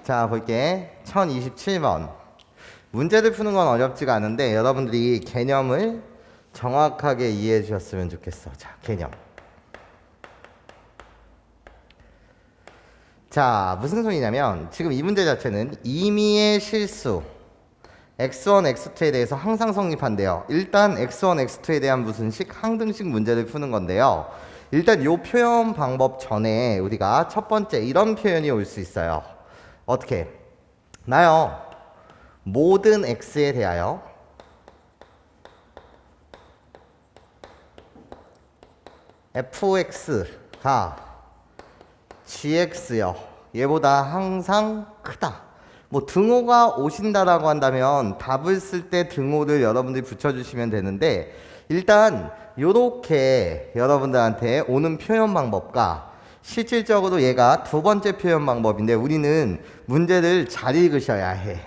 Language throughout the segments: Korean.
자, 볼게. 1027번. 문제를 푸는 건 어렵지가 않은데 여러분들이 개념을 정확하게 이해해 주셨으면 좋겠어. 자, 개념. 자, 무슨 소리냐면 지금 이 문제 자체는 임의의 실수 x1, x2에 대해서 항상 성립한대요. 일단 x1, x2에 대한 무슨 식? 항등식 문제를 푸는 건데요. 일단 요 표현 방법 전에 우리가 첫 번째 이런 표현이 올 수 있어요. 어떻게? 나요. 모든 x에 대하여 fx가 gx요. 얘보다 항상 크다. 뭐 등호가 오신다라고 한다면 답을 쓸 때 등호를 여러분들이 붙여주시면 되는데 일단 요렇게 여러분들한테 오는 표현 방법과 실질적으로 얘가 두 번째 표현 방법인데 우리는 문제를 잘 읽으셔야 해.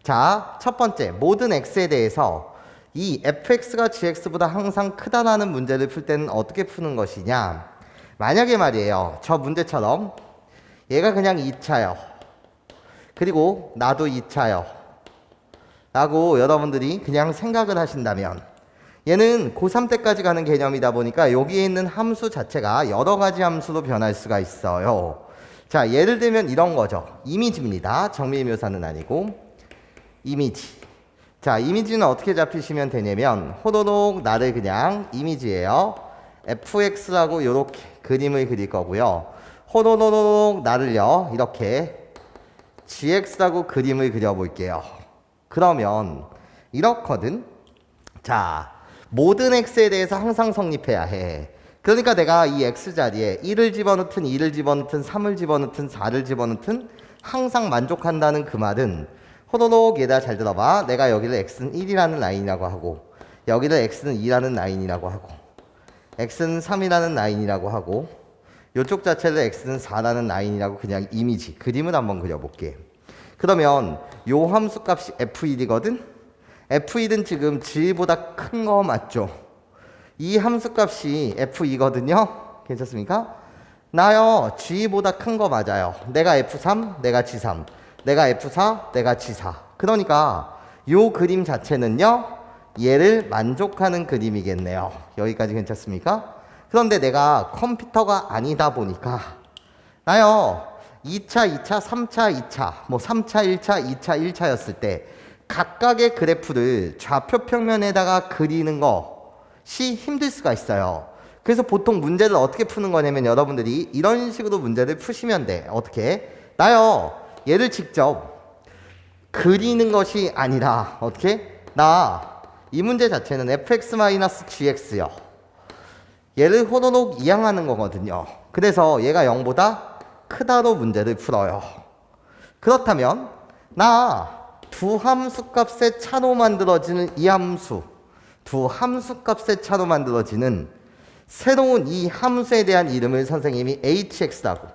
자, 첫 번째 모든 x에 대해서 이 fx가 gx보다 항상 크다라는 문제를 풀 때는 어떻게 푸는 것이냐. 만약에 말이에요. 저 문제처럼 얘가 그냥 2차요. 그리고 나도 2차요. 라고 여러분들이 그냥 생각을 하신다면 얘는 고3 때까지 가는 개념이다 보니까 여기에 있는 함수 자체가 여러 가지 함수로 변할 수가 있어요. 자, 예를 들면 이런 거죠. 이미지입니다. 정밀묘사는 아니고 이미지. 자, 이미지는 어떻게 잡히시면 되냐면 호로록 나를 그냥 이미지예요. fx라고 이렇게 그림을 그릴 거고요. 호로록 나를요. 이렇게 gx라고 그림을 그려볼게요. 그러면 이렇거든. 자, 모든 x에 대해서 항상 성립해야 해. 그러니까 내가 이 x 자리에 1을 집어넣든 2를 집어넣든 3을 집어넣든 4를 집어넣든 항상 만족한다는 그 말은 호로록 얘들아 잘 들어봐. 내가 여기를 x는 1이라는 라인이라고 하고 여기를 x는 2라는 라인이라고 하고 x는 3이라는 라인이라고 하고 이쪽 자체를 x는 4라는 라인이라고 그냥 이미지 그림을 한번 그려볼게. 그러면 요 함수 값이 f1이거든. f1은 지금 g보다 큰 거 맞죠? 이 함수 값이 f2거든요. 괜찮습니까? 나요. g보다 큰 거 맞아요. 내가 f3, 내가 g3, 내가 f4, 내가 g4. 그러니까 요 그림 자체는요. 얘를 만족하는 그림이겠네요. 여기까지 괜찮습니까? 그런데 내가 컴퓨터가 아니다 보니까 나요. 2차, 2차, 3차, 2차, 뭐 3차, 1차, 2차, 1차였을 때 각각의 그래프를 좌표 평면에다가 그리는 것이 힘들 수가 있어요. 그래서 보통 문제를 어떻게 푸는 거냐면 여러분들이 이런 식으로 문제를 푸시면 돼. 어떻게? 나요. 얘를 직접 그리는 것이 아니라 어떻게? 나 이 문제 자체는 fx-gx요. 얘를 호로록 이항하는 거거든요. 그래서 얘가 0보다 크다로 문제를 풀어요. 그렇다면 나 두 함수 값의 차로 만들어지는 이 함수, 두 함수 값의 차로 만들어지는 새로운 이 함수에 대한 이름을 선생님이 hx라고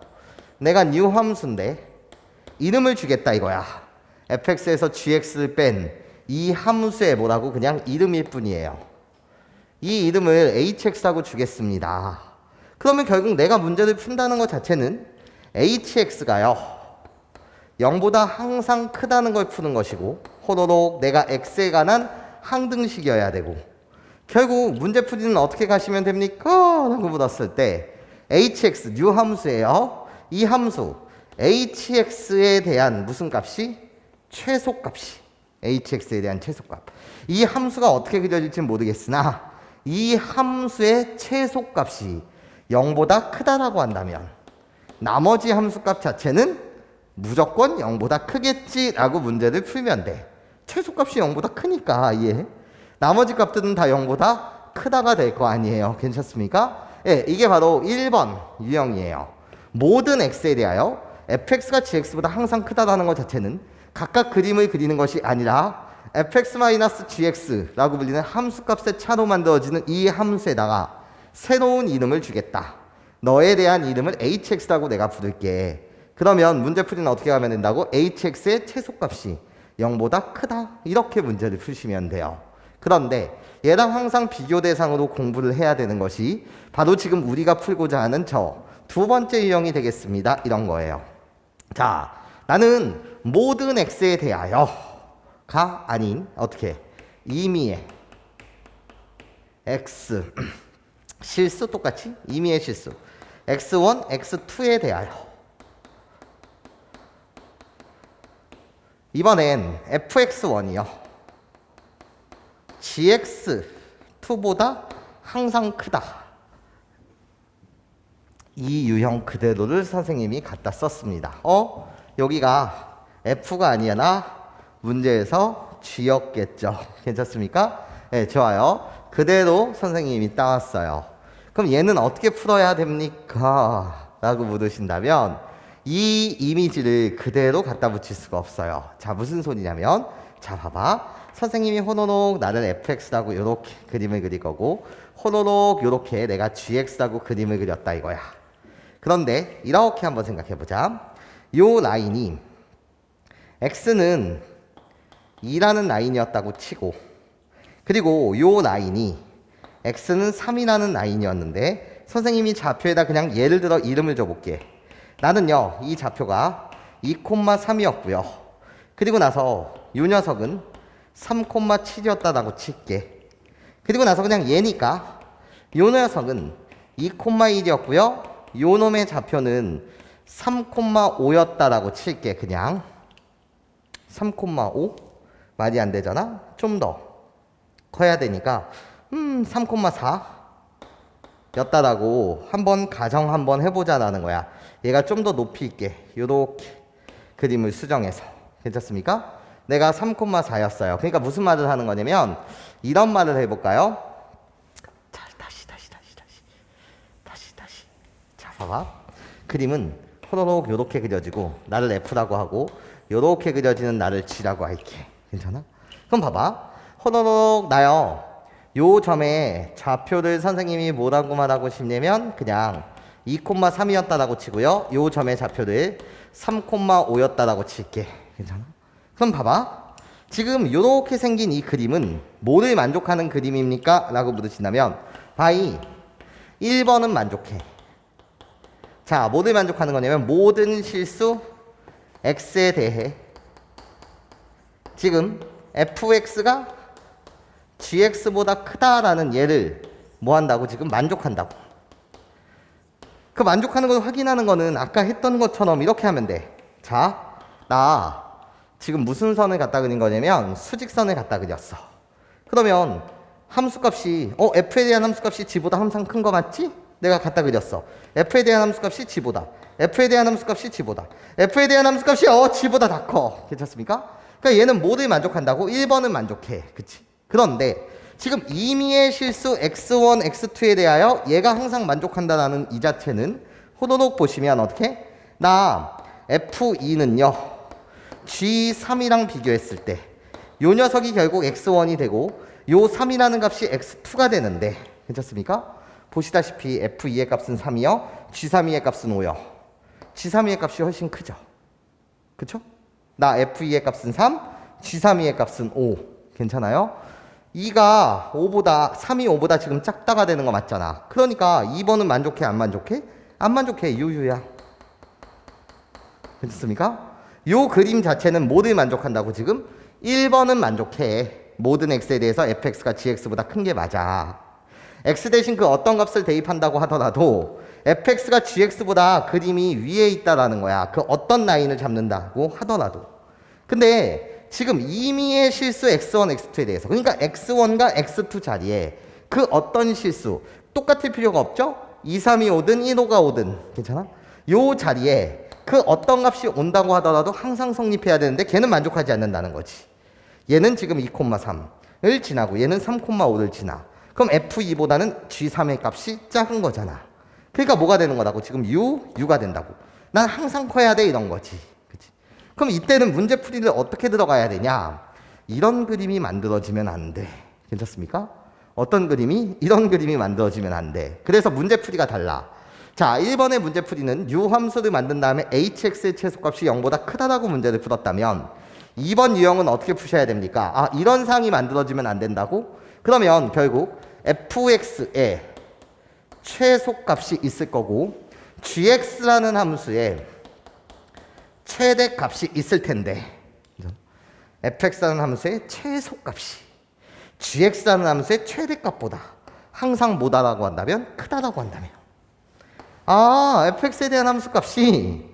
내가 new 함수인데 이름을 주겠다 이거야. fx에서 gx를 뺀 이 함수의 뭐라고 그냥 이름일 뿐이에요. 이 이름을 hx라고 주겠습니다. 그러면 결국 내가 문제를 푼다는 것 자체는 hx가요. 0보다 항상 크다는 걸 푸는 것이고 호로록 내가 x에 관한 항등식이어야 되고 결국 문제 풀이는 어떻게 가시면 됩니까? 라고 물었을 때 hx, new 함수예요. 이 함수 hx에 대한 무슨 값이? 최소값이 hx에 대한 최소값. 이 함수가 어떻게 그려질지는 모르겠으나 이 함수의 최소값이 0보다 크다라고 한다면 나머지 함수값 자체는 무조건 0보다 크겠지라고 문제를 풀면 돼. 최소값이 0보다 크니까 예. 나머지 값들은 다 0보다 크다가 될 거 아니에요. 괜찮습니까? 예, 이게 바로 1번 유형이에요. 모든 x에 대하여 fx가 gx보다 항상 크다라는 것 자체는 각각 그림을 그리는 것이 아니라 fx-gx라고 불리는 함수값의 차로 만들어지는 이 함수에다가 새로운 이름을 주겠다. 너에 대한 이름을 hx라고 내가 부를게. 그러면 문제풀이는 어떻게 하면 된다고? hx의 최소값이 0보다 크다. 이렇게 문제를 푸시면 돼요. 그런데 얘랑 항상 비교 대상으로 공부를 해야 되는 것이 바로 지금 우리가 풀고자 하는 저 두 번째 유형이 되겠습니다. 이런 거예요. 자, 나는 모든 x에 대하여가 아닌 어떻게 임의의 x 실수 똑같이 임의의 실수 x1, x2에 대하여 이번엔 fx1이요 gx2보다 항상 크다. 이 유형 그대로를 선생님이 갖다 썼습니다. 여기가 f가 아니라 문제에서 g였겠죠. 괜찮습니까? 네, 좋아요. 그대로 선생님이 따왔어요. 그럼 얘는 어떻게 풀어야 됩니까? 라고 물으신다면 이 이미지를 그대로 갖다 붙일 수가 없어요. 자, 무슨 소리냐면 자, 봐봐. 선생님이 호로록 나를 fx라고 이렇게 그림을 그릴 거고 호로록 이렇게 내가 gx라고 그림을 그렸다 이거야. 그런데 이렇게 한번 생각해보자. 요 라인이 x는 2라는 라인이었다고 치고 그리고 요 라인이 x는 3이라는 라인이었는데 선생님이 좌표에다 그냥 예를 들어 이름을 줘볼게. 나는요 이 좌표가 2,3이었고요. 그리고 나서 요 녀석은 3,7이었다라고 칠게. 그리고 나서 그냥 얘니까 요 녀석은 2,1이었고요. 요 놈의 좌표는 3,5였다라고 칠게. 그냥 3,5 말이 안 되잖아. 좀 더 커야 되니까 3,4 였다라고 한번 가정 한번 해보자라는 거야. 얘가 좀 더 높이 있게 요렇게 그림을 수정해서 괜찮습니까? 내가 3,4였어요. 그러니까 무슨 말을 하는 거냐면 이런 말을 해볼까요? 자, 다시. 자, 봐봐. 그림은 호로록 요렇게 그려지고 나를 F라고 하고 요렇게 그려지는 나를 G라고 할게. 괜찮아? 그럼 봐봐. 호로록 나요. 요 점에 좌표를 선생님이 뭐라고 말하고 싶냐면 그냥 2,3이었다라고 치고요. 요 점의 좌표를 3,5였다라고 칠게. 괜찮아? 그럼 봐봐. 지금 요렇게 생긴 이 그림은 뭐를 만족하는 그림입니까? 라고 물으신다면 바이 1번은 만족해. 자, 뭐를 만족하는 거냐면 모든 실수 x에 대해 지금 fx가 gx보다 크다라는 얘를 뭐 한다고? 지금 만족한다고. 그 만족하는 걸 확인하는 거는 아까 했던 것처럼 이렇게 하면 돼. 자, 나 지금 무슨 선을 갖다 그린 거냐면 수직선을 갖다 그렸어. 그러면 함수값이 f에 대한 함수값이 g보다 항상 큰 거 맞지? 내가 갖다 그렸어. f에 대한 함수값이 g보다 f에 대한 함수값이 g보다 f에 대한 함수값이 g보다 다 커. 괜찮습니까? 그러니까 얘는 뭐를 만족한다고? 1번은 만족해. 그치? 그런데 지금 임의의 실수 x1, x2에 대하여 얘가 항상 만족한다라는 이 자체는 호로록 보시면 어떻게? 나 f2는요 g3이랑 비교했을 때 요 녀석이 결국 x1이 되고 요 3이라는 값이 x2가 되는데 괜찮습니까? 보시다시피 f2의 값은 3이요 g3의 값은 5요. g3의 값이 훨씬 크죠. 그쵸? 나 f2의 값은 3, g3의 값은 5. 괜찮아요? 2가 5보다 3이 5보다 지금 작다가 되는 거 맞잖아. 그러니까 2번은 만족해 안 만족해? 안 만족해. 유유야. 괜찮습니까? 요 그림 자체는 뭐를 만족한다고 지금? 1번은 만족해. 모든 x에 대해서 fx가 gx보다 큰 게 맞아. x 대신 그 어떤 값을 대입한다고 하더라도 fx가 gx보다 그림이 위에 있다라는 거야. 그 어떤 라인을 잡는다고 하더라도. 근데 지금 임의의 실수 x1, x2에 대해서 그러니까 x1과 x2 자리에 그 어떤 실수 똑같을 필요가 없죠? 2, 3이 오든 1, 5가 오든 괜찮아? 요 자리에 그 어떤 값이 온다고 하더라도 항상 성립해야 되는데 걔는 만족하지 않는다는 거지. 얘는 지금 2,3을 지나고 얘는 3,5를 지나. 그럼 f2보다는 g3의 값이 작은 거잖아. 그러니까 뭐가 되는 거라고? 지금 u가 된다고. 난 항상 커야 돼 이런 거지. 그치? 그럼 이때는 문제풀이를 어떻게 들어가야 되냐? 이런 그림이 만들어지면 안 돼. 괜찮습니까? 어떤 그림이? 이런 그림이 만들어지면 안 돼. 그래서 문제풀이가 달라. 자, 1번의 문제풀이는 u 함수를 만든 다음에 hx의 최소값이 0보다 크다라고 문제를 풀었다면 2번 유형은 어떻게 푸셔야 됩니까? 아, 이런 상황이 만들어지면 안 된다고? 그러면 결국 fx에 최소값이 있을 거고 gx라는 함수에 최대값이 있을 텐데 fx라는 함수의 최소값이 gx라는 함수의 최대값보다 항상 뭐다라고 한다면 크다라고 한다면 fx에 대한 함수값이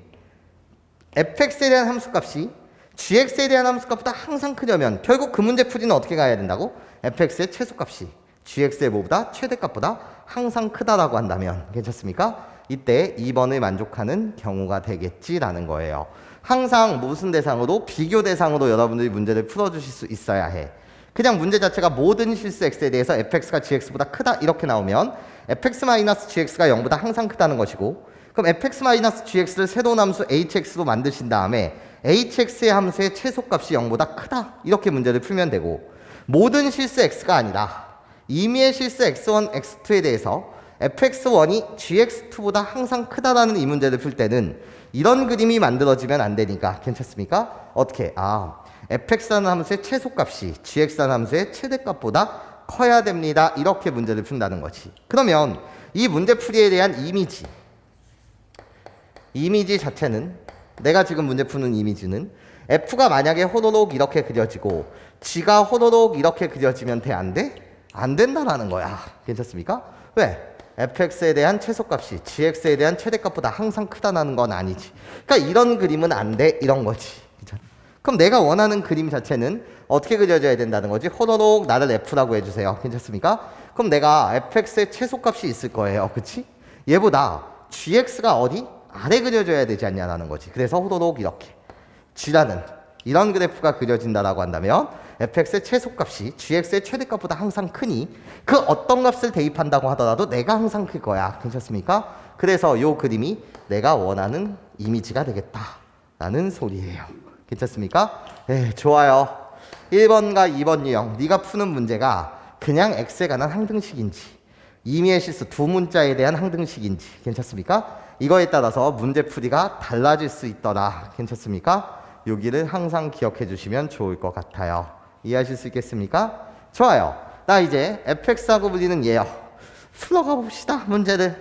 gx에 대한 함수값보다 항상 크려면 결국 그 문제 풀이는 어떻게 가야 된다고? fx의 최소값이 gx의 뭐보다 최대값보다 항상 크다라고 한다면 괜찮습니까? 이때 2번을 만족하는 경우가 되겠지라는 거예요. 항상 무슨 대상으로? 비교 대상으로 여러분들이 문제를 풀어주실 수 있어야 해. 그냥 문제 자체가 모든 실수 x에 대해서 fx가 gx보다 크다 이렇게 나오면 fx-gx가 0보다 항상 크다는 것이고 그럼 fx-gx를 새로운 함수 hx로 만드신 다음에 hx의 함수의 최소값이 0보다 크다 이렇게 문제를 풀면 되고 모든 실수 x가 아니라 임의의 실수 x1, x2에 대해서 fx1이 gx2보다 항상 크다라는 이 문제를 풀 때는 이런 그림이 만들어지면 안 되니까 괜찮습니까? 어떻게? fx라는 함수의 최소값이 gx라는 함수의 최대값보다 커야 됩니다. 이렇게 문제를 푼다는 거지. 그러면 이 문제풀이에 대한 이미지 자체는 내가 지금 문제 푸는 이미지는 f가 만약에 호로록 이렇게 그려지고 g가 호로록 이렇게 그려지면 돼? 안 돼? 안 된다라는 거야. 괜찮습니까? 왜? fx에 대한 최소값이 gx에 대한 최대값보다 항상 크다는 건 아니지. 그러니까 이런 그림은 안 돼. 이런 거지. 괜찮아? 그럼 내가 원하는 그림 자체는 어떻게 그려져야 된다는 거지? 호로록 나를 f라고 해주세요. 괜찮습니까? 그럼 내가 fx의 최소값이 있을 거예요. 그치? 얘보다 gx가 어디? 아래 그려져야 되지 않냐라는 거지. 그래서 호로록 이렇게 g라는 이런 그래프가 그려진다라고 한다면 fx의 최소값이 gx의 최대값보다 항상 크니 그 어떤 값을 대입한다고 하더라도 내가 항상 클 거야. 괜찮습니까? 그래서 요 그림이 내가 원하는 이미지가 되겠다라는 소리예요. 괜찮습니까? 네, 좋아요. 1번과 2번 유형 네가 푸는 문제가 그냥 x에 관한 항등식인지 임의의 실수 두 문자에 대한 항등식인지 괜찮습니까? 이거에 따라서 문제풀이가 달라질 수 있더라. 괜찮습니까? 여기를 항상 기억해 주시면 좋을 것 같아요. 이해하실 수 있겠습니까? 좋아요. 나 이제 fx하고 불리는 얘요. 풀어가 봅시다. 문제를.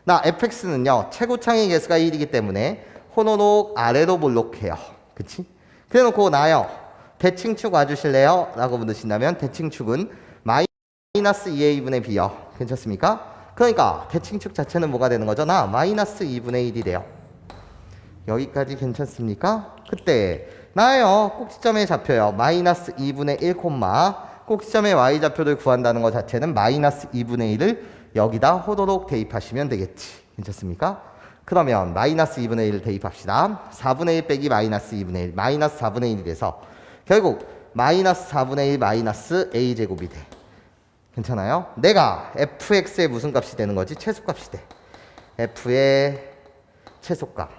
나 fx는요. 최고창의 개수가 1이기 때문에 호로록 아래로 볼록해요. 그치? 그래놓고 나요. 대칭축 와주실래요? 라고 물으신다면 대칭축은 마이너스 2a분의 b요. 괜찮습니까? 그러니까 대칭축 자체는 뭐가 되는 거죠? 나 마이너스 2분의 1이 돼요. 여기까지 괜찮습니까? 그때 나요 꼭지점에 잡혀요. 마이너스 2분의 1 꼭지점의 y좌표를 구한다는 것 자체는 마이너스 2분의 1을 여기다 호도록 대입하시면 되겠지. 괜찮습니까? 그러면 마이너스 2분의 1을 대입합시다. 4분의 1 빼기 마이너스 2분의 1 마이너스 4분의 1이 돼서 결국 마이너스 4분의 1 마이너스 a제곱이 돼. 괜찮아요? 내가 fx의 무슨 값이 되는 거지? 최소값이 돼. f의 최소값.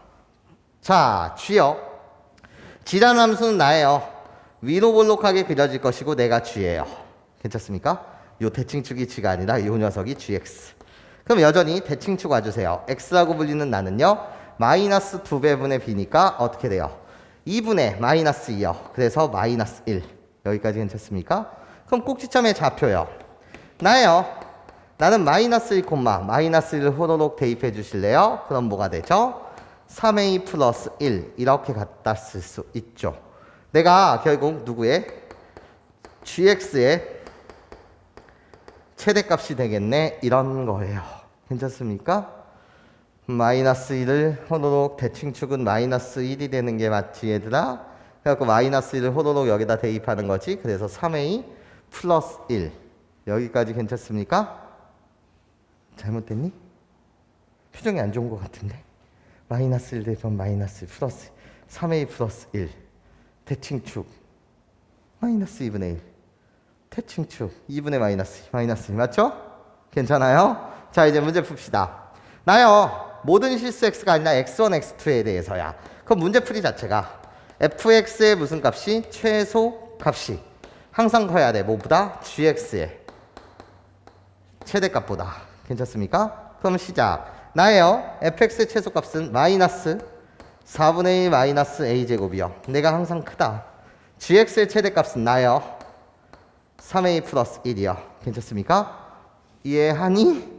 자, g요. g라는 함수는 나예요. 위로 볼록하게 그려질 것이고 내가 g예요. 괜찮습니까? 요 대칭축이 g가 아니라 요 녀석이 gx. 그럼 여전히 대칭축 와주세요. x라고 불리는 나는요. 마이너스 2배분의 b니까 어떻게 돼요? 2분의 마이너스 2요. 그래서 마이너스 1. 여기까지 괜찮습니까? 그럼 꼭지점의 좌표요. 나예요. 나는 마이너스 1, 마이너스 1을 호로록 대입해 주실래요? 그럼 뭐가 되죠? 3a 플러스 1 이렇게 갖다 쓸 수 있죠. 내가 결국 누구의? gx의 최대값이 되겠네 이런 거예요. 괜찮습니까? 마이너스 1을 호로록 대칭축은 마이너스 1이 되는 게 맞지 얘들아? 그래갖고 마이너스 1을 호로록 여기다 대입하는 거지. 그래서 3a 플러스 1 여기까지 괜찮습니까? 잘못됐니? 표정이 안 좋은 것 같은데. 마이너스 1 대입하면 마이너스 1 플러스 3a 플러스 1 대칭축 마이너스 2분의 1 대칭축 2분의 마이너스 1 맞죠? 괜찮아요? 자 이제 문제 풉시다. 나요 모든 실수 x가 아니라 x1, x2에 대해서야. 그럼 문제풀이 자체가 fx의 무슨 값이? 최소 값이 항상 커야 돼. 뭐보다? gx의 최대값보다. 괜찮습니까? 그럼 시작. 나예요. fx의 최소값은 마이너스 4분의 1 마이너스 a제곱이요. 내가 항상 크다. gx의 최대값은 나예요. 3a 플러스 1이요. 괜찮습니까? 이해하니?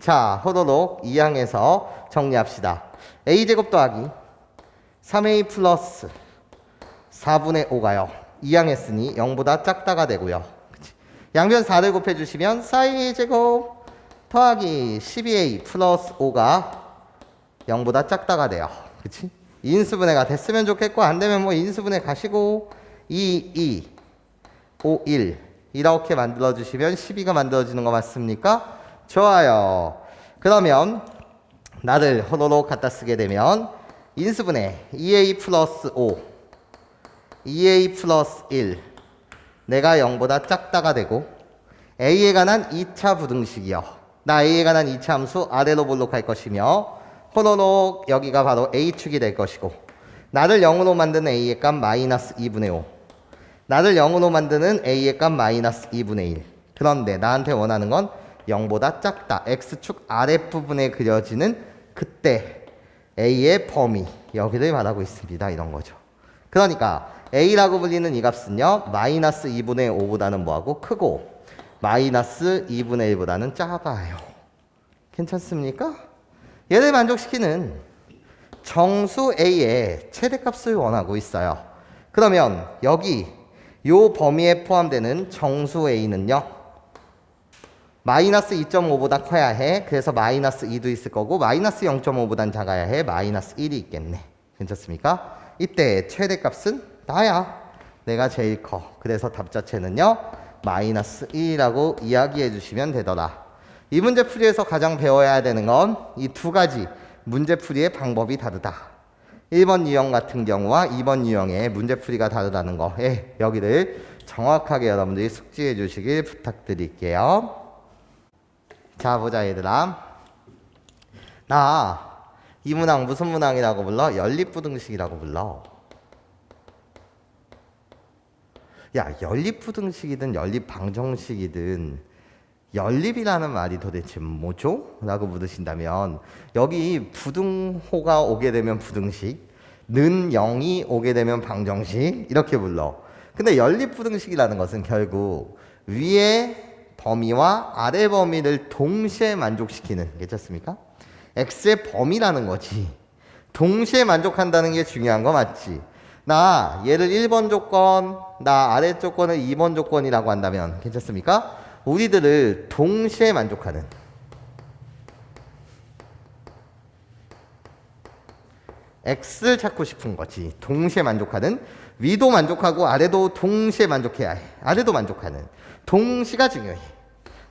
자, 호도록 2항에서 정리합시다. a제곱 더하기 3a 플러스 4분의 5가요. 이항했으니 0보다 작다가 되고요. 그치? 양변 4를 곱해주시면 4a 제곱 더하기 12a 플러스 5가 0보다 작다가 돼요. 그치? 인수분해가 됐으면 좋겠고 안 되면 뭐 인수분해 가시고 2, 5, 1 이렇게 만들어주시면 12가 만들어지는 거 맞습니까? 좋아요. 그러면 나를 호로록 갖다 쓰게 되면 인수분해 2a 플러스 5 2a 플러스 1 내가 0보다 작다가 되고 a에 관한 2차 부등식이요. 나 a에 관한 2차 함수 아래로 볼록할 것이며 호로록 여기가 바로 a축이 될 것이고 나를 0으로 만드는 a의 값 마이너스 2분의 5 나를 0으로 만드는 a의 값 마이너스 2분의 1 그런데 나한테 원하는 건 0보다 작다 x축 아랫부분에 그려지는 그때 a의 범위 여기를 말하고 있습니다. 이런 거죠. 그러니까 a라고 불리는 이 값은요 마이너스 2분의 5보다는 뭐하고 크고 마이너스 2분의 1보다는 작아요. 괜찮습니까? 얘를 만족시키는 정수 a의 최대값을 원하고 있어요. 그러면 여기 요 범위에 포함되는 정수 a는요 마이너스 2.5보다 커야 해. 그래서 마이너스 2도 있을 거고 마이너스 0.5보단 작아야 해. 마이너스 1이 있겠네. 괜찮습니까? 이때 최대값은 나야. 내가 제일 커. 그래서 답 자체는요 마이너스 1이라고 이야기해 주시면 되더라. 이 문제풀이에서 가장 배워야 되는 건 이 두 가지 문제풀이의 방법이 다르다. 1번 유형 같은 경우와 2번 유형의 문제풀이가 다르다는 거. 예, 여기를 정확하게 여러분들이 숙지해 주시길 부탁드릴게요. 자 보자 얘들아. 나 이 문항 무슨 문항이라고 불러? 연립부등식이라고 불러. 야 연립부등식이든 연립방정식이든 연립이라는 말이 도대체 뭐죠? 라고 물으신다면 여기 부등호가 오게 되면 부등식 는 0이 오게 되면 방정식 이렇게 불러. 근데 연립부등식이라는 것은 결국 위에 범위와 아래 범위를 동시에 만족시키는 괜찮습니까? x의 범위라는 거지. 동시에 만족한다는 게 중요한 거 맞지? 나 얘를 1번 조건 나 아래 조건을 2번 조건이라고 한다면 괜찮습니까? 우리들을 동시에 만족하는 x를 찾고 싶은 거지. 동시에 만족하는 위도 만족하고 아래도 동시에 만족해야 해. 아래도 만족하는 동시가 중요해.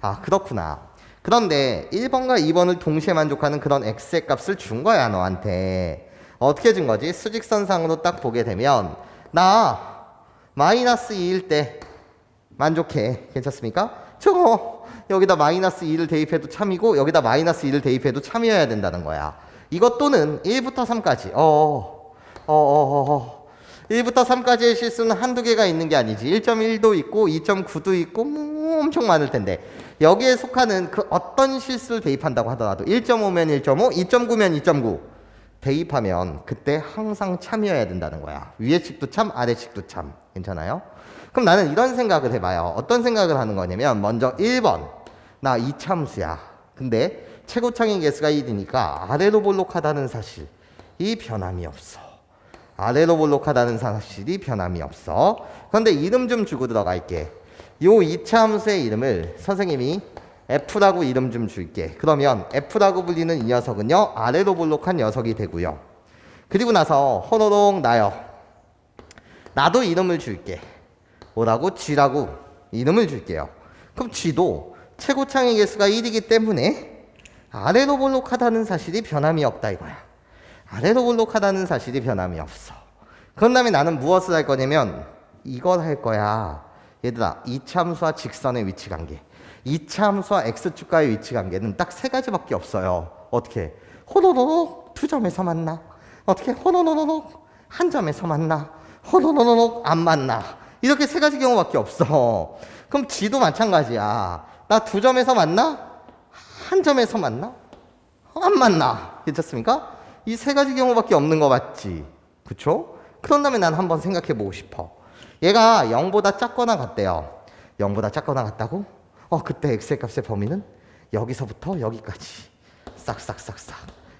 아 그렇구나. 그런데 1번과 2번을 동시에 만족하는 그런 x의 값을 준 거야 너한테. 어떻게 준 거지? 수직선상으로 딱 보게 되면 나 마이너스 2일 때 만족해. 괜찮습니까? 저거 여기다 마이너스 2를 대입해도 참이고 여기다 마이너스 2를 대입해도 참이어야 된다는 거야. 이것 또는 1부터 3까지 1부터 3까지의 실수는 한두 개가 있는 게 아니지. 1.1도 있고 2.9도 있고 뭐 엄청 많을 텐데 여기에 속하는 그 어떤 실수를 대입한다고 하더라도 1.5면 1.5, 2.9면 2.9 대입하면 그때 항상 참이어야 된다는 거야. 위에 칙도 참, 아래 칙도 참. 괜찮아요? 그럼 나는 이런 생각을 해봐요. 어떤 생각을 하는 거냐면 먼저 1번 나 이참수야. 근데 최고창의 개수가 1이니까 아래로 볼록하다는 사실이 변함이 없어. 아래로 볼록하다는 사실이 변함이 없어. 그런데 이름 좀 주고 들어갈게. 요 이차함수의 이름을 선생님이 F라고 이름 좀 줄게. 그러면 F라고 불리는 이 녀석은요 아래로 볼록한 녀석이 되고요. 그리고 나서 호로록 나요. 나도 이름을 줄게. 뭐라고? G라고 이름을 줄게요. 그럼 G도 최고창의 개수가 1이기 때문에 아래로 볼록하다는 사실이 변함이 없다 이거야. 아래로 볼록하다는 사실이 변함이 없어. 그런 다음에 나는 무엇을 할 거냐면 이걸 할 거야. 얘들아, 이차함수와 직선의 위치관계, 이차함수와 x축과의 위치관계는 딱 세 가지밖에 없어요. 어떻게? 호로로록 두 점에서 만나. 어떻게? 호로로록 한 점에서 만나. 호로로록 안 만나. 이렇게 세 가지 경우밖에 없어. 그럼 G도 마찬가지야. 나 두 점에서 만나? 한 점에서 만나? 안 만나. 괜찮습니까? 이 세 가지 경우밖에 없는 거 맞지? 그쵸? 그런 다음에 난 한번 생각해 보고 싶어. 얘가 0보다 작거나 같대요. 0보다 작거나 같다고? 그때 x의 값의 범위는 여기서부터 여기까지 싹싹싹싹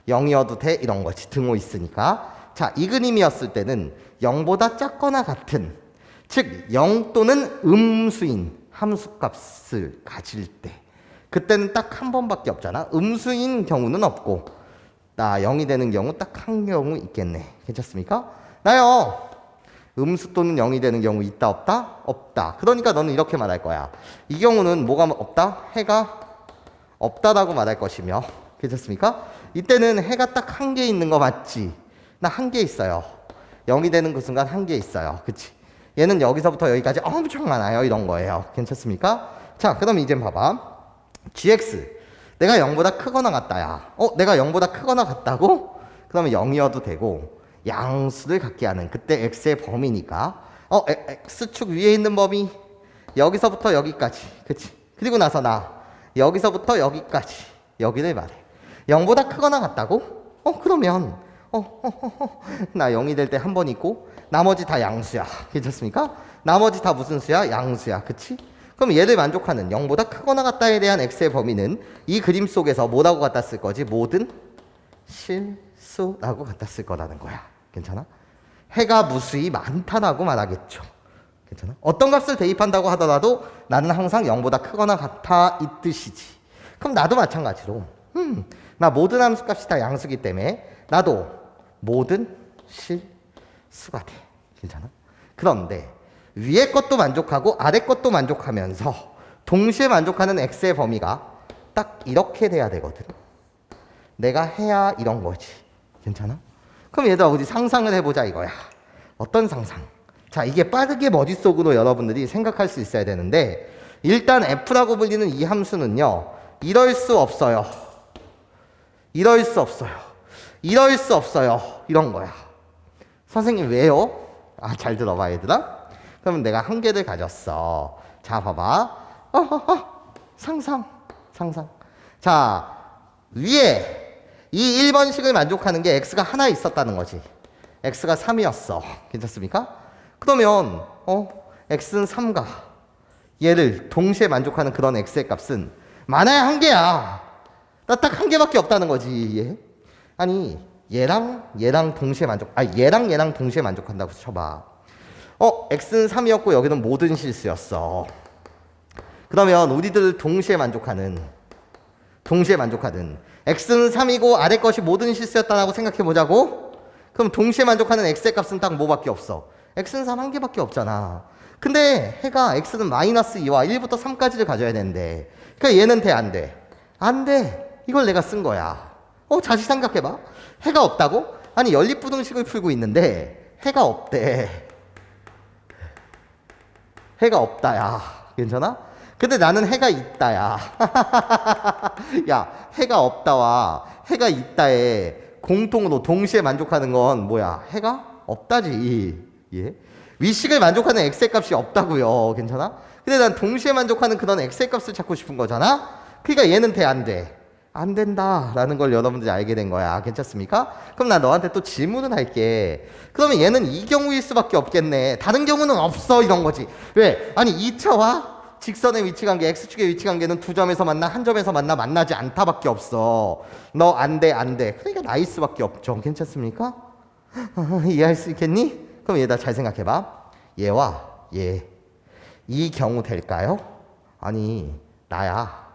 0이어도 돼 이런 거지. 등호 있으니까. 자, 이 그림이었을 때는 0보다 작거나 같은, 즉 0 또는 음수인 함수값을 가질 때, 그때는 딱 한 번밖에 없잖아. 음수인 경우는 없고, 나 0이 되는 경우 딱 한 경우 있겠네. 괜찮습니까? 나요, 음수 또는 0이 되는 경우 있다 없다? 없다. 그러니까 너는 이렇게 말할 거야. 이 경우는 뭐가 없다? 해가 없다라고 말할 것이며, 괜찮습니까? 이때는 해가 딱 한 개 있는 거 맞지? 나 한 개 있어요. 0이 되는 그 순간 한 개 있어요. 그치? 얘는 여기서부터 여기까지 엄청 많아요. 이런 거예요. 괜찮습니까? 자, 그럼 이제 봐봐. gx. 내가 0보다 크거나 같다야. 내가 0보다 크거나 같다고? 그러면 0이어도 되고, 양수를 갖게 하는, 그때 x의 범위니까. x축 위에 있는 범위. 여기서부터 여기까지. 그치? 그리고 나서 나. 여기서부터 여기까지. 여기를 말해. 0보다 크거나 같다고? 그러면 나 0이 될 때 한 번 있고 나머지 다 양수야. 괜찮습니까? 나머지 다 무슨 수야? 양수야. 그치? 그럼 얘를 만족하는 0보다 크거나 같다에 대한 x의 범위는 이 그림 속에서 뭐라고 갖다 쓸 거지? 모든 실수라고 갖다 쓸 거라는 거야. 괜찮아? 해가 무수히 많다라고 말하겠죠. 괜찮아? 어떤 값을 대입한다고 하더라도 나는 항상 0보다 크거나 같아 이 뜻이지. 그럼 나도 마찬가지로 나 모든 함수 값이 다 양수기 때문에 나도 모든 실수가 돼. 괜찮아? 그런데 위에 것도 만족하고 아래 것도 만족하면서 동시에 만족하는 x의 범위가 딱 이렇게 돼야 되거든. 내가 해야 이런 거지. 괜찮아? 그럼 얘들아 우리 상상을 해보자 이거야. 어떤 상상? 자, 이게 빠르게 머릿속으로 여러분들이 생각할 수 있어야 되는데, 일단 f라고 불리는 이 함수는요, 이럴 수 없어요. 이럴 수 없어요. 이럴 수 없어요. 이런 거야. 선생님 왜요? 잘 들어봐 얘들아. 그러면 내가 한 개를 가졌어. 자, 봐봐. 상상. 자, 위에 이 1번식을 만족하는 게 x가 하나 있었다는 거지. x가 3이었어. 괜찮습니까? 그러면 x는 3가 얘를 동시에 만족하는 그런 x의 값은 많아야 한 개야. 나 딱 한 개밖에 없다는 거지. 얘. 아니 얘랑 동시에 얘랑 동시에 만족한다고 쳐봐. x는 3이었고 여기는 모든 실수였어. 그러면 우리들 동시에 만족하는 x는 3이고 아래 것이 모든 실수였다라고 생각해 보자고. 그럼 동시에 만족하는 x의 값은 딱 뭐밖에 없어? x는 3 한 개밖에 없잖아. 근데 해가 x는 마이너스 2와 1부터 3까지를 가져야 되는데, 그러니까 얘는 돼, 안 돼? 안 돼. 이걸 내가 쓴 거야. 다시 생각해봐. 해가 없다고? 아니 연립부등식을 풀고 있는데 해가 없대. 해가 없다야. 괜찮아? 근데 나는 해가 있다야. 야, 해가 없다와 해가 있다에 공통으로 동시에 만족하는 건 뭐야? 해가 없다지. 예? 위식을 만족하는 x의 값이 없다고요. 괜찮아? 근데 난 동시에 만족하는 그런 x의 값을 찾고 싶은 거잖아? 그러니까 얘는 돼, 안 돼? 안 된다라는 걸 여러분들이 알게 된 거야. 괜찮습니까? 그럼 나 너한테 또 질문을 할게. 그러면 얘는 이 경우일 수밖에 없겠네. 다른 경우는 없어. 이런 거지. 왜? 아니 2차와 직선의 위치관계, x축의 위치관계는 두 점에서 만나, 한 점에서 만나, 만나지 않다밖에 없어. 너 안 돼, 안 돼. 그러니까 나일 수밖에 없죠. 괜찮습니까? 이해할 수 있겠니? 그럼 얘다 잘 생각해봐. 얘와 얘. 이 경우 될까요? 아니 나야.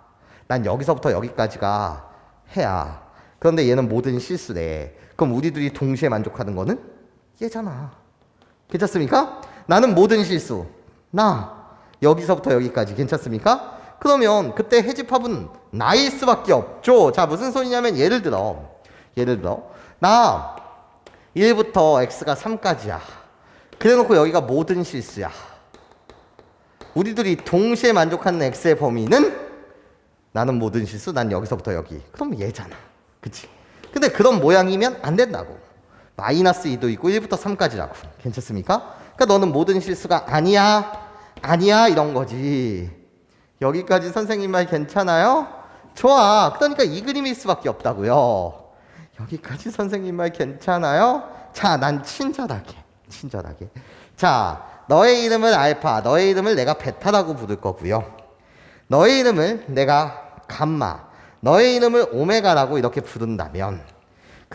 난 여기서부터 여기까지가 해야. 그런데 얘는 모든 실수래. 그럼 우리 둘이 동시에 만족하는 거는 얘잖아. 괜찮습니까? 나는 모든 실수. 나 여기서부터 여기까지. 괜찮습니까? 그러면 그때 해집합은 나일 수밖에 없죠. 자, 무슨 소리냐면 예를 들어 나 1부터 x가 3까지야. 그래놓고 여기가 모든 실수야. 우리들이 동시에 만족하는 x의 범위는 나는 모든 실수, 난 여기서부터 여기. 그럼 얘잖아. 그치? 근데 그런 모양이면 안 된다고. 마이너스 2도 있고 1부터 3까지라고. 괜찮습니까? 그러니까 너는 모든 실수가 아니야 이런 거지. 여기까지 선생님 말 괜찮아요? 좋아. 그러니까 이 그림일 수밖에 없다고요. 여기까지 선생님 말 괜찮아요? 자, 난 친절하게. 자, 너의 이름을 알파, 너의 이름을 내가 베타라고 부를 거고요. 너의 이름을 내가 감마, 너의 이름을 오메가라고 이렇게 부른다면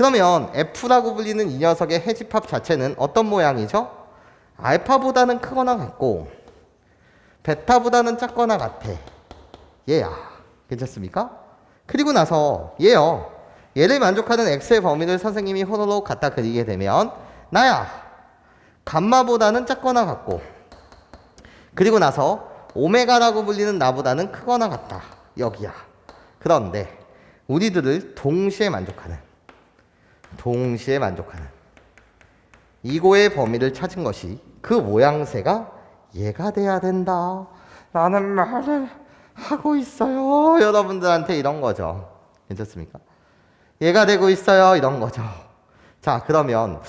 그러면 F라고 불리는 이 녀석의 해집합 자체는 어떤 모양이죠? 알파보다는 크거나 같고 베타보다는 작거나 같아. 얘야. 괜찮습니까? 그리고 나서 얘요. 얘를 만족하는 x의 범위를 선생님이 호로록 갖다 그리게 되면 나야. 감마보다는 작거나 같고 그리고 나서 오메가라고 불리는 나보다는 크거나 같다. 여기야. 그런데 우리들을 동시에 만족하는 이거의 범위를 찾은 것이 그 모양새가 얘가 돼야 된다 라는 말을 하고 있어요. 여러분들한테 이런 거죠. 괜찮습니까? 얘가 되고 있어요. 이런 거죠. 자, 그러면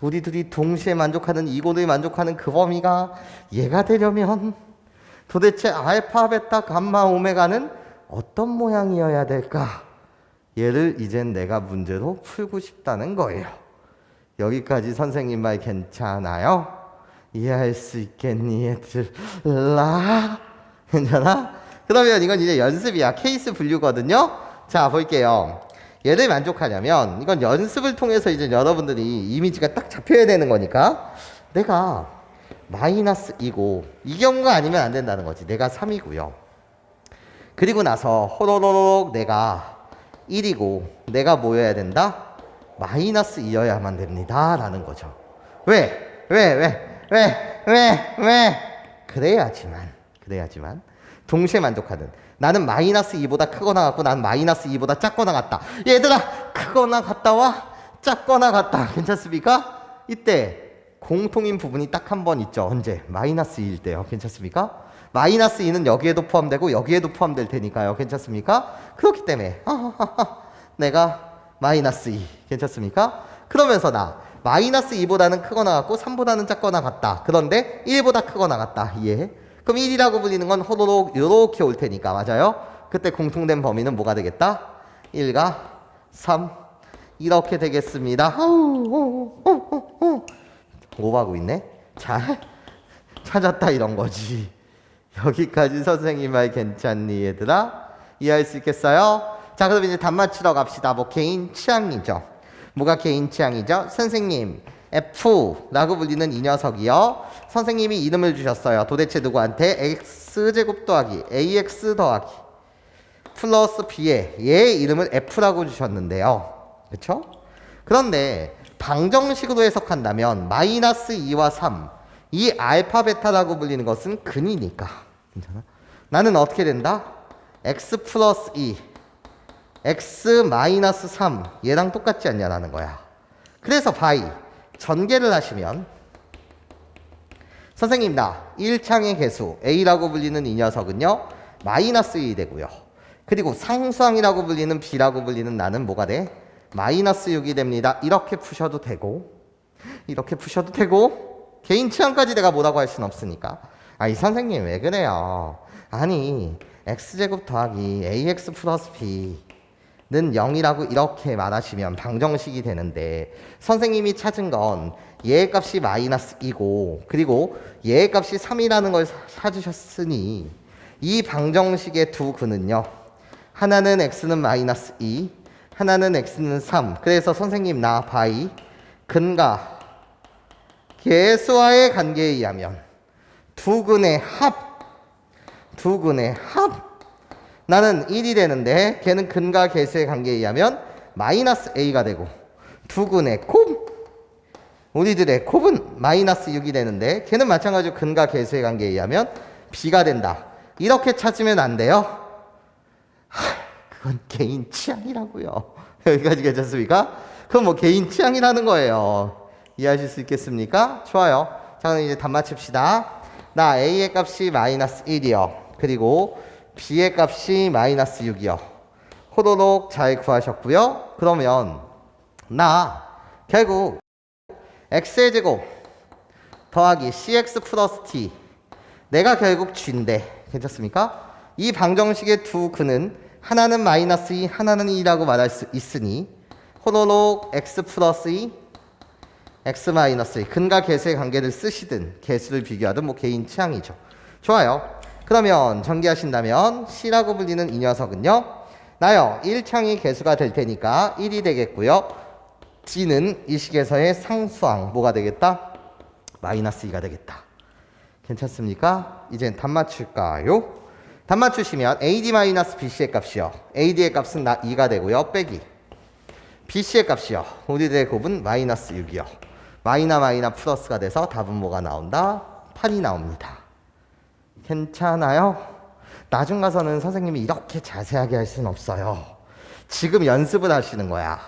우리들이 동시에 만족하는 이고를 만족하는 그 범위가 얘가 되려면 도대체 알파, 베타, 감마, 오메가는 어떤 모양이어야 될까? 얘를 이젠 내가 문제로 풀고 싶다는 거예요. 여기까지 선생님 말 괜찮아요? 이해할 수 있겠니 얘들아? 괜찮아? 그러면 이건 이제 연습이야. 케이스 분류거든요. 자, 볼게요. 얘를 만족하려면 이건 연습을 통해서 이제 여러분들이 이미지가 딱 잡혀야 되는 거니까 내가 마이너스 2고 이 경우가 아니면 안 된다는 거지. 내가 3이고요. 그리고 나서 호로록 내가 1이고 내가 뭐여야 된다? 마이너스 2여야만 됩니다 라는 거죠. 왜? 그래야지만 동시에 만족하는 나는 마이너스 2보다 크거나 같고 난 마이너스 2보다 작거나 같다. 얘들아 크거나 같다와 작거나 같다. 괜찮습니까? 이때 공통인 부분이 딱 한 번 있죠. 언제? 마이너스 2일 때요. 괜찮습니까? 마이너스 2는 여기에도 포함되고 여기에도 포함될 테니까요. 괜찮습니까? 그렇기 때문에 내가 마이너스 2 괜찮습니까? 그러면서 나 마이너스 2보다는 크거나 같고 3보다는 작거나 같다. 그런데 1보다 크거나 같다. 이해해? 그럼 1이라고 불리는 건 호로록 요렇게 올 테니까 맞아요? 그때 공통된 범위는 뭐가 되겠다? 1과 3 이렇게 되겠습니다. 오버하고 있네? 잘 찾았다 이런 거지. 여기까지 선생님 말 괜찮니 얘들아? 이해할 수 있겠어요? 자, 그럼 이제 답 맞추러 갑시다. 뭐 개인 취향이죠. 뭐가 개인 취향이죠? 선생님 F라고 불리는 이 녀석이요. 선생님이 이름을 주셨어요. 도대체 누구한테? X제곱 더하기 AX 더하기 플러스 B에 얘의 이름을 F라고 주셨는데요. 그쵸? 그런데 방정식으로 해석한다면 마이너스 2와 3 이 알파 베타라고 불리는 것은 근이니까 괜찮아? 나는 어떻게 된다? X 플러스 2 X 마이너스 3 얘랑 똑같지 않냐라는 거야. 그래서 바이 전개를 하시면 선생님 나 1창의 개수 A라고 불리는 이 녀석은요 마이너스 2 되고요. 그리고 상수항이라고 불리는 B라고 불리는 나는 뭐가 돼? 마이너스 6이 됩니다. 이렇게 푸셔도 되고 개인 취향까지 내가 뭐라고 할 수는 없으니까 이 선생님 왜 그래요? 아니 X제곱 더하기 AX 플러스 B는 0이라고 이렇게 말하시면 방정식이 되는데 선생님이 찾은 건 얘의 값이 마이너스 2고 그리고 얘의 값이 3이라는 걸 찾으셨으니 이 방정식의 두 근은요 하나는 x는 마이너스 2 하나는 x는 3 그래서 선생님 나 바이 근과 계수와의 관계에 의하면 두 근의 합 나는 1이 되는데 걔는 근과 계수의 관계에 의하면 마이너스 a가 되고 두 근의 곱 우리들의 곱은 마이너스 6이 되는데 걔는 마찬가지로 근과 계수의 관계에 의하면 b가 된다. 이렇게 찾으면 안 돼요? 그건 개인 취향이라고요. 여기까지 괜찮습니까? 그건 뭐 개인 취향이라는 거예요. 이해하실 수 있겠습니까? 좋아요. 자, 그럼 이제 답 맞춥시다. 나 A의 값이 마이너스 1이요. 그리고 B의 값이 마이너스 6이요. 호로록 잘 구하셨고요. 그러면 나 결국 X의 제곱 더하기 CX 플러스 T 내가 결국 G인데 괜찮습니까? 이 방정식의 두 근은 하나는 마이너스 2, 하나는 2라고 말할 수 있으니 호로록 X 플러스 2, X 마이너스 2 근과 계수의 관계를 쓰시든 계수를 비교하든 뭐 개인 취향이죠. 좋아요. 그러면 전개하신다면 C라고 불리는 이 녀석은요 나요 1창이 개수가 될 테니까 1이 되겠고요. g는 이 식에서의 상수항 뭐가 되겠다? 마이너스 2가 되겠다. 괜찮습니까? 이젠 답 맞출까요? 답 맞추시면 AD-BC의 값이요. AD의 값은 2가 되고요. 빼기 BC의 값이요. 우리들의 곱은 마이너스 6이요. 마이나 플러스가 돼서 답은 뭐가 나온다? 8이 나옵니다. 괜찮아요? 나중 가서는 선생님이 이렇게 자세하게 할 수는 없어요. 지금 연습을 하시는 거야.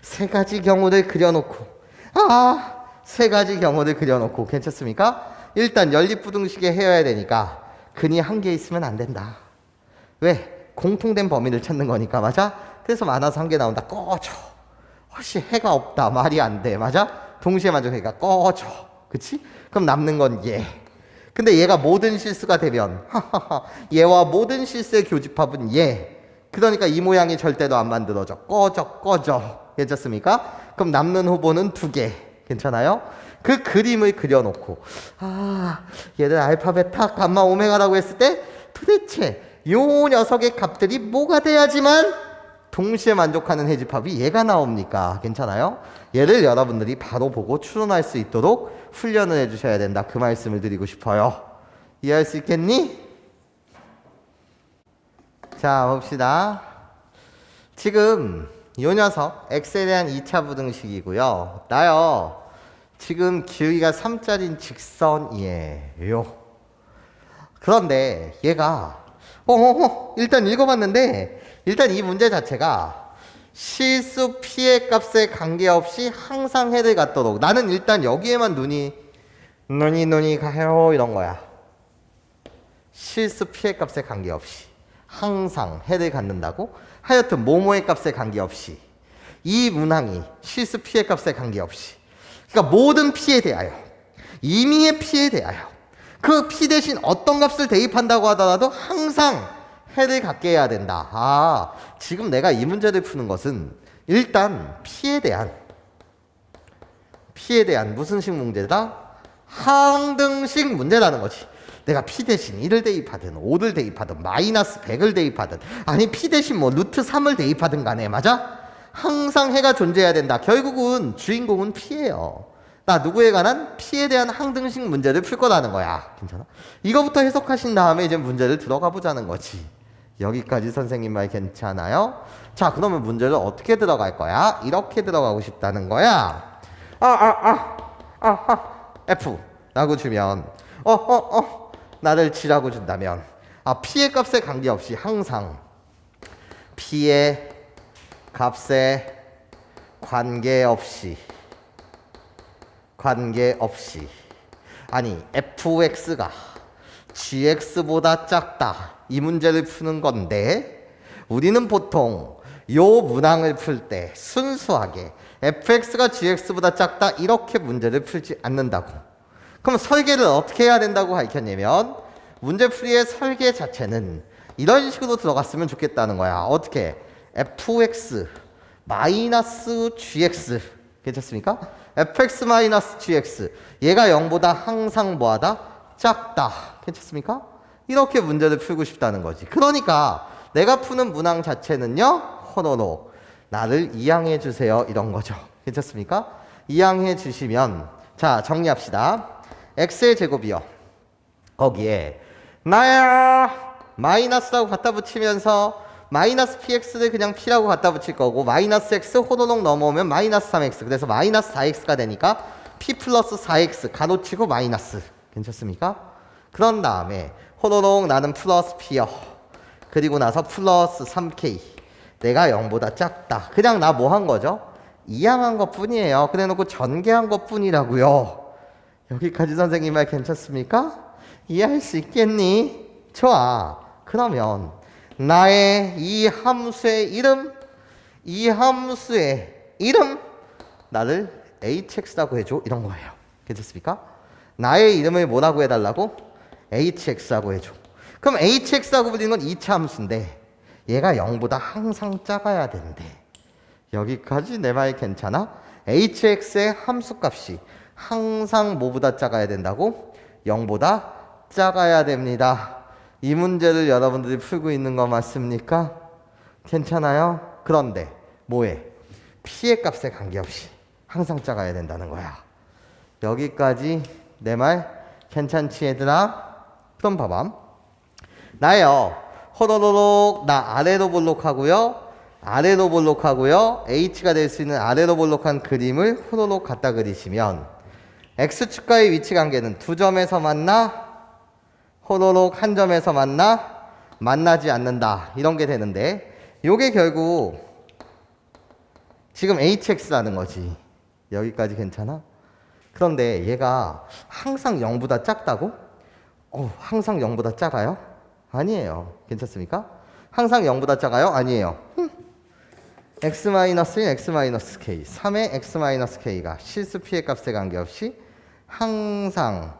세 가지 경우를 그려놓고 세 가지 경우를 그려놓고 괜찮습니까? 일단 연립부등식에 헤어야 되니까 근이 한 개 있으면 안 된다. 왜? 공통된 범위를 찾는 거니까. 맞아? 그래서 많아서 한 개 나온다. 꺼져. 혹시 해가 없다. 말이 안 돼. 맞아? 동시에 만족하니까 꺼져. 그치? 그럼 남는 건 얘. 근데 얘가 모든 실수가 되면 얘와 모든 실수의 교집합은 얘. 그러니까 이 모양이 절대로 안 만들어져. 꺼져. 괜찮습니까? 그럼 남는 후보는 2개. 괜찮아요? 그 그림을 그려놓고 얘를 알파, 베타, 감마, 오메가라고 했을 때 도대체 요 녀석의 값들이 뭐가 돼야지만 동시에 만족하는 해집합이 얘가 나옵니까? 괜찮아요? 얘를 여러분들이 바로 보고 추론할 수 있도록 훈련을 해주셔야 된다. 그 말씀을 드리고 싶어요. 이해할 수 있겠니? 자, 봅시다. 지금 요 녀석 x에 대한 2차 부등식이고요. 나요. 지금 길이가 3짜리인 직선이에요. 그런데 얘가 일단 읽어봤는데 일단 이 문제 자체가 실수 p의 값에 관계없이 항상 해를 갖도록 나는 일단 여기에만 눈이 가요 이런 거야. 실수 p의 값에 관계없이 항상 해를 갖는다고 하여튼 뭐뭐의 값에 관계없이 이 문항이 실수 p의 값에 관계없이 그러니까 모든 p에 대하여 임의의 p에 대하여 그 p 대신 어떤 값을 대입한다고 하더라도 항상 해를 갖게 해야 된다. 지금 내가 이 문제를 푸는 것은 일단 p에 대한 무슨 식 문제다? 항등식 문제라는 거지. 내가 p 대신 1을 대입하든 5를 대입하든 마이너스 100을 대입하든 아니 p 대신 뭐 루트 3을 대입하든 간에 맞아? 항상 해가 존재해야 된다. 결국은 주인공은 p예요. 나 누구에 관한 p에 대한 항등식 문제를 풀 거라는 거야. 괜찮아? 이거부터 해석하신 다음에 이제 문제를 들어가 보자는 거지. 여기까지 선생님 말 괜찮아요? 자, 그러면 문제를 어떻게 들어갈 거야? 이렇게 들어가고 싶다는 거야. F 라고 주면 나를 G라고 준다면 P의 값에 관계없이 항상 P의 값에 관계없이 아니 fx가 gx보다 작다 이 문제를 푸는 건데 우리는 보통 요 문항을 풀 때 순수하게 fx가 gx보다 작다 이렇게 문제를 풀지 않는다고. 그럼 설계를 어떻게 해야 된다고 가르쳤냐면 문제풀이의 설계 자체는 이런 식으로 들어갔으면 좋겠다는 거야. 어떻게? fx 마이너스 gx 괜찮습니까? fx 마이너스 gx 얘가 0보다 항상 뭐하다? 작다. 괜찮습니까? 이렇게 문제를 풀고 싶다는 거지. 그러니까 내가 푸는 문항 자체는요. 호로록 나를 이항해 주세요. 이런 거죠. 괜찮습니까? 이항해 주시면 자 정리합시다. x의 제곱이요. 거기에 나야 마이너스라고 갖다 붙이면서 마이너스 px를 그냥 p라고 갖다 붙일 거고 마이너스 x 호로록 넘어오면 마이너스 3x 그래서 마이너스 4x가 되니까 p 플러스 4x 가로치고 마이너스 괜찮습니까? 그런 다음에 호로록 나는 플러스 p요. 그리고 나서 플러스 3k 내가 0보다 작다. 그냥 나 뭐 한 거죠? 이항한 것 뿐이에요. 그래 놓고 전개한 것 뿐이라고요. 여기까지 선생님 말 괜찮습니까? 이해할 수 있겠니? 좋아. 그러면 나의 이 함수의 이름 나를 hx라고 해줘 이런 거예요. 괜찮습니까? 나의 이름을 뭐라고 해달라고? hx라고 해줘. 그럼 hx라고 불리는 건 2차 함수인데 얘가 0보다 항상 작아야 되는데 여기까지 내 말 괜찮아? hx의 함수값이 항상 뭐보다 작아야 된다고? 0보다 작아야 됩니다. 이 문제를 여러분들이 풀고 있는 거 맞습니까? 괜찮아요? 그런데 뭐해? P의 값에 관계없이 항상 작아야 된다는 거야. 여기까지 내 말 괜찮지 얘들아? 그럼 봐봐. 나요. 호로로록 나 아래로 볼록하고요. 아래로 볼록하고요. H가 될 수 있는 아래로 볼록한 그림을 호로록 갖다 그리시면 X축과의 위치 관계는 두 점에서 만나? 호로록 한 점에서 만나? 만나지 않는다. 이런 게 되는데 요게 결국 지금 HX라는 거지. 여기까지 괜찮아? 그런데 얘가 항상 0보다 작다고? 항상 0보다 작아요? 아니에요. 괜찮습니까? 항상 0보다 작아요? 아니에요. X-1, X-K 3의 X-K가 실수 P의 값에 관계없이 항상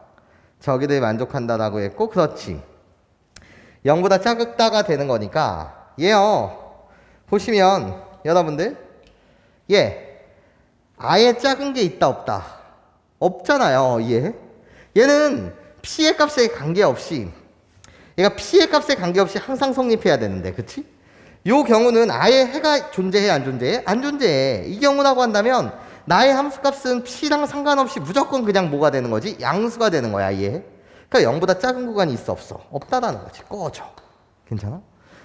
저기를 만족한다라고 했고 그렇지. 0보다 작다가 되는 거니까 얘요. 보시면 여러분들 아예 작은 게 있다 없다? 없잖아요. 얘는 P의 값에 관계없이 얘가 P의 값에 관계없이 항상 성립해야 되는데 그치? 요 경우는 아예 해가 존재해 안 존재해? 안 존재해. 이 경우라고 한다면 나의 함수값은 P랑 상관없이 무조건 그냥 뭐가 되는 거지? 양수가 되는 거야. 그러니까 0보다 작은 구간이 있어 없어? 없다라는 거지. 꺼져. 괜찮아?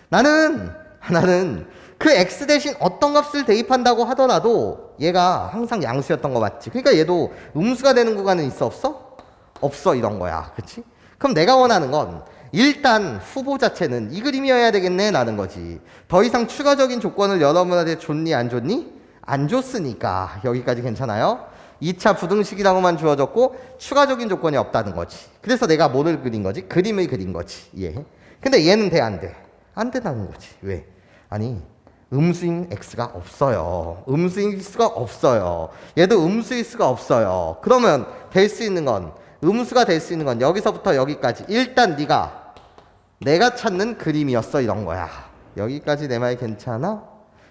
나는 그 x 대신 어떤 값을 대입한다고 하더라도 얘가 항상 양수였던 거 맞지? 그러니까 얘도 음수가 되는 구간은 있어 없어? 없어 이런 거야. 그치? 그럼 내가 원하는 건 일단 후보 자체는 이 그림이어야 되겠네 라는 거지. 더 이상 추가적인 조건을 여러분한테 줬니 안 줬니? 안 줬으니까 여기까지 괜찮아요? 2차 부등식이라고만 주어졌고 추가적인 조건이 없다는 거지. 그래서 내가 뭐를 그린 거지? 그림을 그린 거지. 근데 얘는 돼 안 돼? 안 된다는 거지. 왜? 아니 음수인 x가 없어요. 음수일 수가 없어요. 얘도 음수일 수가 없어요. 그러면 될 수 있는 건 음수가 될 수 있는 건 여기서부터 여기까지 일단 내가 찾는 그림이었어 이런 거야. 여기까지 내 말 괜찮아?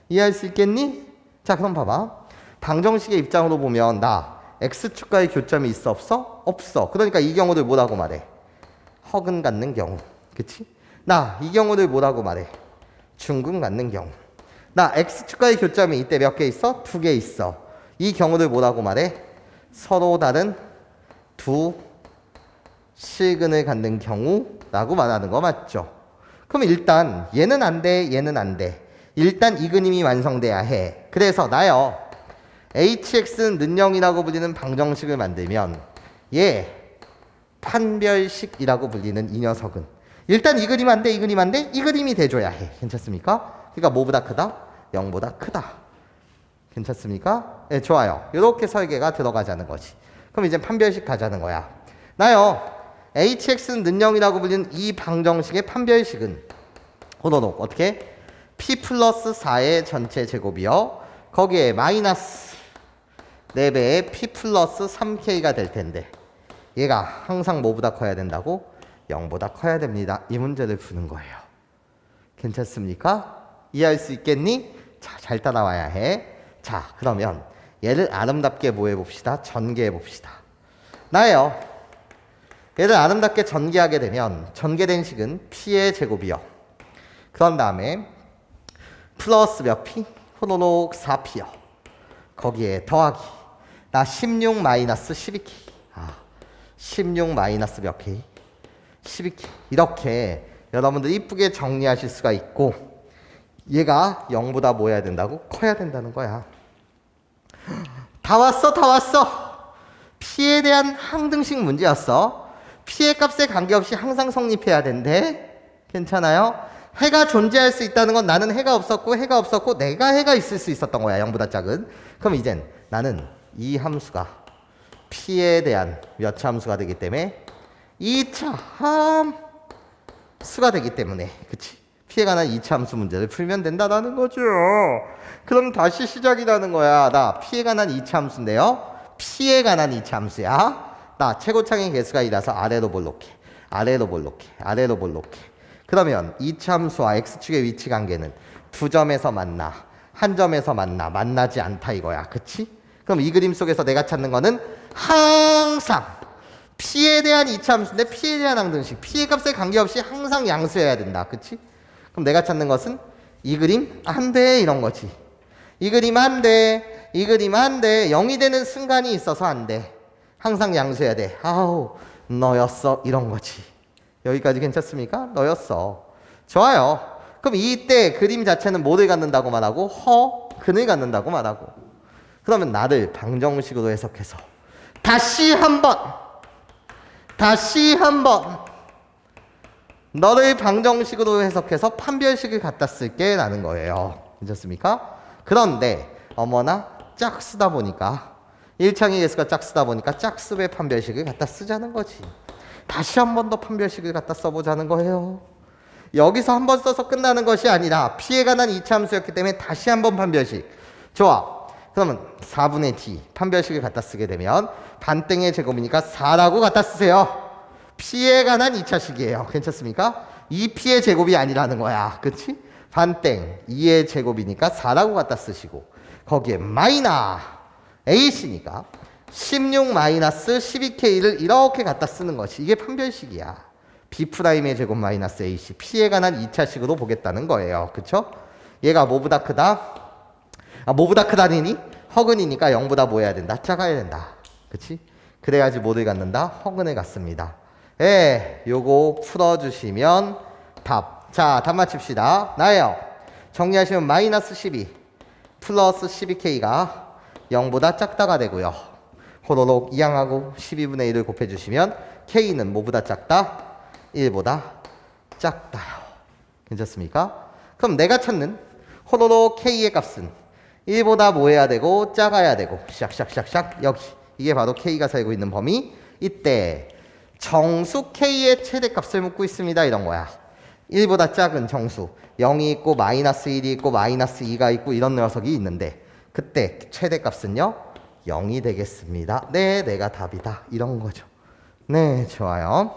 이해할 수 있겠니? 자 그럼 봐봐. 방정식의 입장으로 보면 나 x축과의 교점이 있어 없어? 없어. 그러니까 이 경우를 뭐라고 말해? 허근 갖는 경우. 그치? 나 이 경우를 뭐라고 말해? 중근 갖는 경우. 나 x축과의 교점이 이때 몇 개 있어? 2개 있어. 이 경우를 뭐라고 말해? 서로 다른 두 실근을 갖는 경우라고 말하는 거 맞죠? 그럼 일단 얘는 안 돼, 얘는 안 돼. 일단 이 그림이 완성돼야 해. 그래서 나요. hx는 는영이라고 불리는 방정식을 만들면 얘 판별식이라고 불리는 이 녀석은 일단 이 그림 안 돼, 이 그림 안 돼, 이 그림이 돼줘야 해. 괜찮습니까? 그러니까 뭐보다 크다? 0보다 크다. 괜찮습니까? 네, 좋아요. 이렇게 설계가 들어가자는 거지. 그럼 이제 판별식 가자는 거야. 나요. hx는 는영이라고 불리는 이 방정식의 판별식은 호로록 어떻게? p 플러스 4의 전체 제곱이요. 거기에 마이너스 4배의 p 플러스 3k가 될 텐데 얘가 항상 뭐보다 커야 된다고? 0보다 커야 됩니다. 이 문제를 푸는 거예요. 괜찮습니까? 이해할 수 있겠니? 자, 잘 따라와야 해. 자, 그러면 얘를 아름답게 뭐 해봅시다. 전개해 봅시다. 나예요. 얘를 아름답게 전개하게 되면 전개된 식은 p의 제곱이요. 그런 다음에 플러스 몇 p? 호로록 4p요. 거기에 더하기. 나 16 마이너스 12k. 16 마이너스 몇 k? 12k. 이렇게 여러분들 이쁘게 정리하실 수가 있고 얘가 0보다 뭐 해야 된다고? 커야 된다는 거야. 다 왔어. p에 대한 항등식 문제였어. p의 값에 관계없이 항상 성립해야 된대. 괜찮아요? 해가 존재할 수 있다는 건 나는 해가 없었고 내가 해가 있을 수 있었던 거야. 0보다 작은. 그럼 이젠 나는 이 함수가 p에 대한 몇 차 함수가 되기 때문에 2차 함수가 되기 때문에 그치? p에 관한 2차 함수 문제를 풀면 된다는 거죠. 그럼 다시 시작이라는 거야. 나 p에 관한 2차 함수인데요. p에 관한 2차 함수야. 나 최고창의 개수가 2라서 아래로 볼록해. 그러면 2차 함수와 x축의 위치 관계는 두 점에서 만나, 한 점에서 만나지 않다 이거야. 그치? 그럼 이 그림 속에서 내가 찾는 거는 항상 P에 대한 이차함수인데 P에 대한 항등식. P의 값에 관계없이 항상 양수해야 된다. 그치? 그럼 내가 찾는 것은 이 그림 안 돼 이런 거지. 이 그림 안 돼. 이 그림 안 돼. 0이 되는 순간이 있어서 안 돼. 항상 양수해야 돼. 아우 너였어 이런 거지. 여기까지 괜찮습니까? 너였어. 좋아요. 그럼 이때 그림 자체는 뭐를 갖는다고 말하고? 근을 갖는다고 말하고. 그러면 나를 방정식으로 해석해서 다시 한번 너를 방정식으로 해석해서 판별식을 갖다 쓸게 라는 거예요. 괜찮습니까? 그런데 어머나 짝수다 보니까 1창의 개수가 짝수다 보니까 짝수의 판별식을 갖다 쓰자는 거지. 다시 한 번 더 판별식을 갖다 써보자는 거예요. 여기서 한 번 써서 끝나는 것이 아니라 P에 관한 이차함수였기 때문에 다시 한 번 판별식. 좋아. 그러면 4분의 D 판별식을 갖다 쓰게 되면 반땡의 제곱이니까 4라고 갖다 쓰세요. P에 관한 2차식이에요. 괜찮습니까? 2P의 제곱이 아니라는 거야. 그치? 반땡 2의 제곱이니까 4라고 갖다 쓰시고 거기에 마이너 A씨니까 16 마이너스 12K를 이렇게 갖다 쓰는 것이 이게 판별식이야. B'의 제곱 마이너스 AC P에 관한 2차식으로 보겠다는 거예요. 그쵸? 얘가 뭐보다 크다? 뭐보다 크다니? 허근이니까 0보다 뭐 해야 된다? 작아야 된다. 그치? 그래야지 뭐를 갖는다? 허근을 갖습니다. 요거 풀어주시면 답. 자, 답 맞춥시다. 나예요. 정리하시면 마이너스 12 플러스 12K가 0보다 작다가 되고요. 호로록 이항하고 12분의 1을 곱해주시면 K는 뭐보다 작다? 1보다 작다요. 괜찮습니까? 그럼 내가 찾는 호로록 K의 값은 1보다 뭐 해야 되고 작아야 되고 샥샥샥샥 여기 이게 바로 K가 살고 있는 범위. 이때 정수 K의 최대값을 묻고 있습니다. 이런 거야. 1보다 작은 정수 0이 있고 마이너스 1이 있고 마이너스 2가 있고 이런 녀석이 있는데 그때 최대값은요 0이 되겠습니다. 네, 내가 답이다. 이런 거죠. 네, 좋아요.